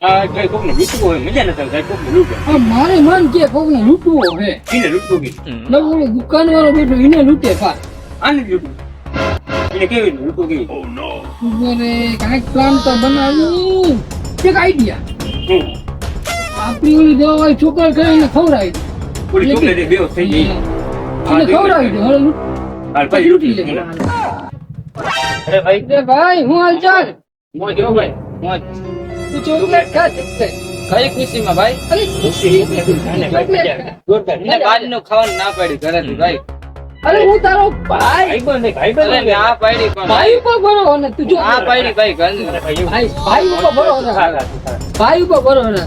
આ કઈ કોકને લૂંટવું હોય મજા નથી આવતી કોકને લૂંટે આ મારે મન કે કોકને લૂંટવો હે એને લૂંટવું કે નવો દુકાન વાળો બેઠો એને લૂંટે પા આને લૂંટવું એને કેવી રીતે લૂંટવું કેવી અરે કાંઈક પ્લાન તો બનાવી એક આઈડિયા હું આપણી ઓલી દવા વાળી છોકરા કરીને ખવડાવી દે. પૂરી ચોકલેટ બેવ થઈ ગઈ એને ખવડાવી દે હવે હાલ ભાઈ લૂંટી લે અરે ભાઈ અરે ભાઈ હું હાલ ચાલ મોજ હો ભાઈ મોજ તું ચોકલેટ ખા ચોકલેટ કઈ ખુશીમાં ભાઈ અરે એને બહારનું ખાવાનું ના પાડી ઘરેથી ભાઈ અરે હું તારો ભાઈ ભાઈ અરે ના પાડી પણ ભાઈ ઉપર ભરો ને તું જો ના પાડી ભાઈ ઘરની ભાઈ ઉપર ભરો ને ભાઈ ઉપર ભરો ને